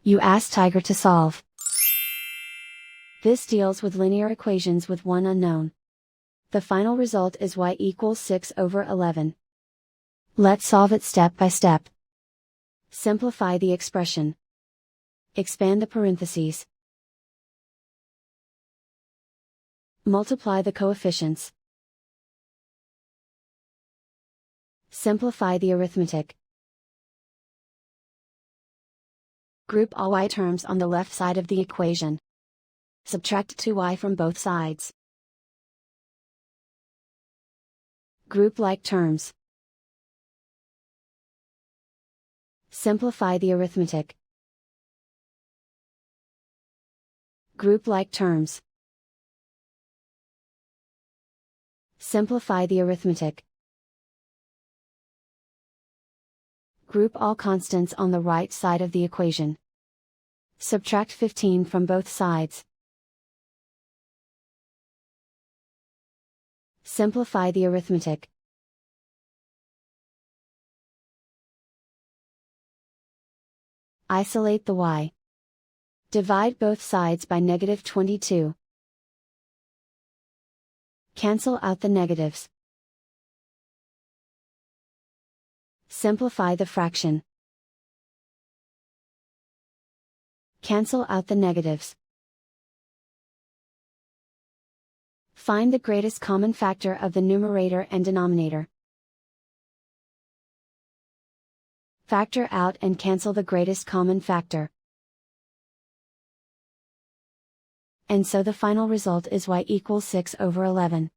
You ask Tiger to solve. This deals with linear equations with one unknown. The final result is y equals 6/11. Let's solve it step by step. Simplify the expression. Expand the parentheses. Multiply the coefficients. Simplify the arithmetic. Group all y terms on the left side of the equation. Subtract 2y from both sides. Group like terms. Simplify the arithmetic. Group like terms. Simplify the arithmetic. Group all constants on the right side of the equation. Subtract 15 from both sides. Simplify the arithmetic. Isolate the y. Divide both sides by -22. Cancel out the negatives. Simplify the fraction. Cancel out the negatives. Find the greatest common factor of the numerator and denominator. Factor out and cancel the greatest common factor. And so the final result is y equals 6/11.